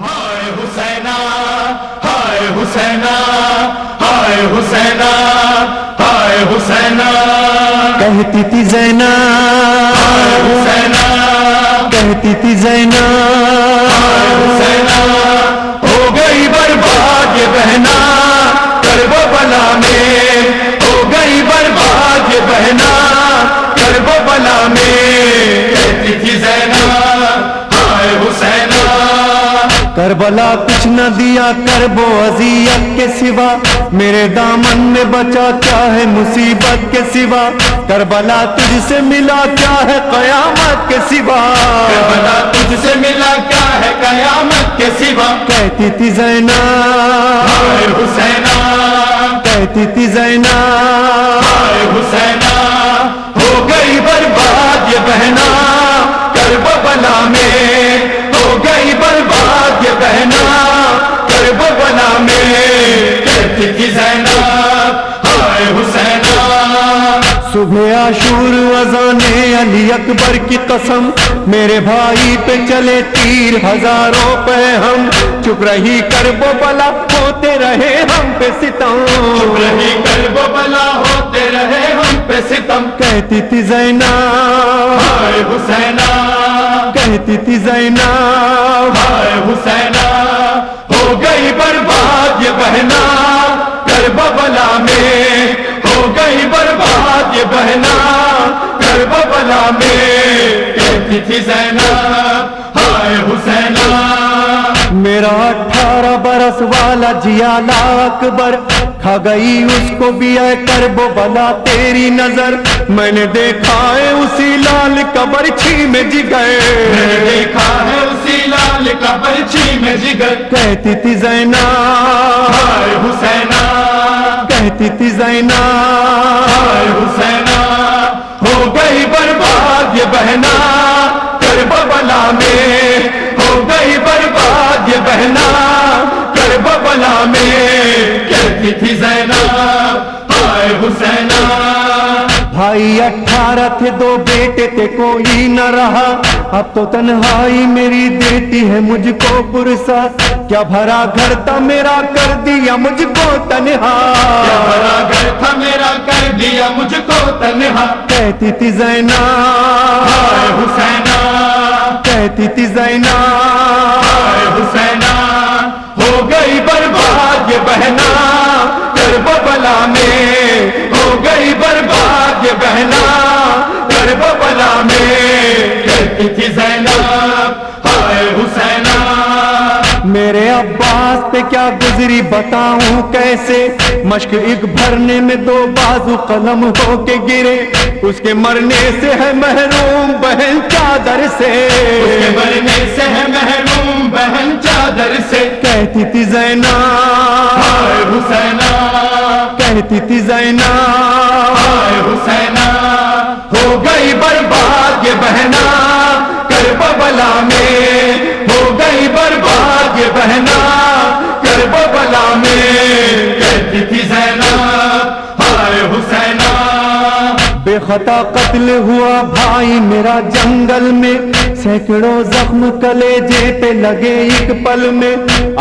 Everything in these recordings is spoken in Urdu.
ہائے حسینہ ہائے حسینہ ہائے حسینہ ہائے حسینہ کہتی تھی زینب ہائے حسینہ کہتی تھی زینب ہائے حسینہ ہو گئی برباد یہ بہنا کربلا میں ہو گئی برباد یہ بہنا کربلا میں کہتی تھی زینب ہائے حسینہ کربلا کچھ نہ دیا کرب و اذیت کے سوا، میرے دامن میں بچا کیا ہے مصیبت کے سوا، کربلا تجھ سے ملا کیا ہے قیامت کے سوا، کربلا تجھ سے ملا کیا ہے قیامت کے سوا، کہتی تھی زینب ہائے حسینہ کہتی تھی زینب ہائے حسینہ ہو گئی برباد یہ بہنا کربلا میں ہو گئی برباد یہ بہنا کربلا میں کہتی تھی زینب ہائے حسینہ صبح عاشور اذان علی اکبر کی قسم، میرے بھائی پہ چلے تیر ہزاروں پہ ہم، چپ رہی کربلا ہوتے رہے ہم پہ ستم، چپ رہی کربلا ہوتے رہے ہم پہ ستم، کہتی تھی زینب ہائے حسینہ کہتی تھی زینب ہائے حسینہ ہو گئی برباد یہ بہنا کربلا میں ہو گئی برباد یہ بہنا کربلا میں کہتی تھی زینب ہائے حسینہ میرا 18 برس والا جیالا اکبر کھا گئی اس کو بھی اے کربلا تیری نظر، میں نے دیکھا ہے اسی لال کا برچھی میں جگر، میں نے دیکھا ہے اسی لال کا برچھی میں جگر، کہتی تھی زینب ہائے حسینہ کہتی تھی زینب ہائے حسینہ ہو گئی برباد یہ بہنا کربلا میں ہو گئی برباد یہ بہنا کربلا میں کہتی تھی زینب ہائے حسینہ بھائی 18 تھے 2 بیٹے تھے کوئی نہ رہا، اب تو تنہائی میری دیتی ہے مجھ کو پرسا، کیا بھرا گھر تھا میرا کر دیا مجھ کو تنہا، کیا بھرا گھر تھا میرا کر دیا مجھ کو تنہا، کہتی تھی زینب ہائے حسینہ کہتی تھی زینب ہائے حسینہ ہو گئی برباد یہ بہنا کربلا میں ہو گئی برباد یہ بہنا کربلا میں کہتی تھی زینب ہائے حسینہ میرے عباس پہ کیا گزری بتاؤں کیسے، مشق ایک بھرنے میں 2 بازو قلم ہو کے گرے، اس کے مرنے سے ہے محروم بہن چادر سے، اس کے مرنے سے ہے محروم بہن چادر سے، کہتی تھی زینب ہائے حسینہ کہتی تھی زینب ہائے حسینہ ہو گئی برباد یہ بہنا کربلا میں ہو گئی برباد یہ بہنا کربلا میں کہتی تھی زینب ہائے حسینہ بے خطا قتل ہوا بھائی میرا جنگل میں، سینکڑوں زخم کلیجے پہ لگے ایک پل میں،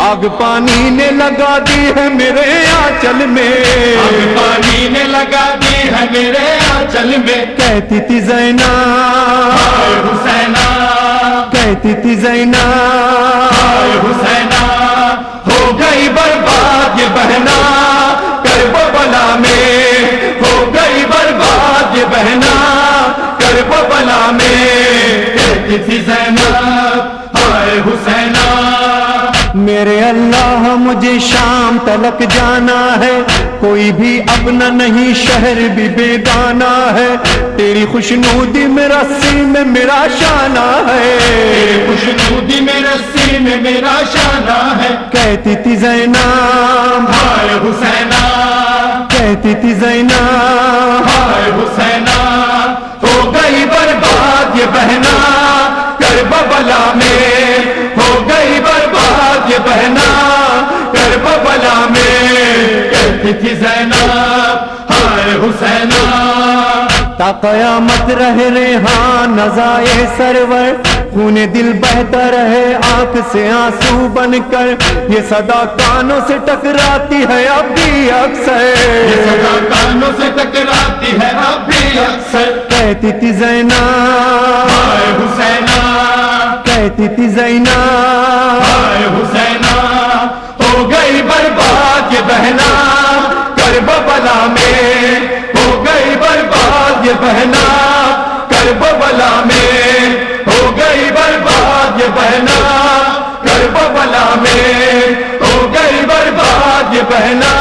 آگ پانی نے لگا دی ہے میرے آنچل میں، آگ پانی نے لگا دی ہے میرے آنچل میں، کہتی تھی زینب ہائے حسینہ کہتی تھی زینب ہائے حسینہ ہو گئی برباد یہ بہنا کربلا میں ہو گئی برباد یہ بہنا کربلا میں کہتی تھی زینب ہائے حسینہ میرے اللہ مجھے شام تلک جانا ہے، کوئی بھی اپنا نہیں شہر بھی بیگانہ ہے، تیری خوشنودی میں رسی میں میرا شانہ ہے، تیری خوشنودی میں رسی میں میرا شانہ ہے، کہتی تھی زینب ہائے حسینہ کہتی تھی زینب ہائے حسینہ ہو گئی برباد یہ بہنا کربلا میں ہو گئی برباد یہ بہنا کربلا میں کہتی تھی زینب ہائے حسینہ تا قیامت رہ ریحان نزائے سرور، خون دل بہتا رہے آنکھ سے آنسو بن کر، یہ صدا کانوں سے ٹکراتی ہے اب بھی اکثر، یہ صدا کانوں سے ٹکراتی ہے اب بھی اکثر، کہتی تھی زینب ہائے حسینہ، کہتی تھی زینب ہائے حسینہ، ہو گئی برباد یہ بہنا کربلا میں، ہو گئی برباد یہ بہنا کربلا میں، ہو گئی برباد یہ بہنا کربلا میں، ہو گئی برباد یہ بہنا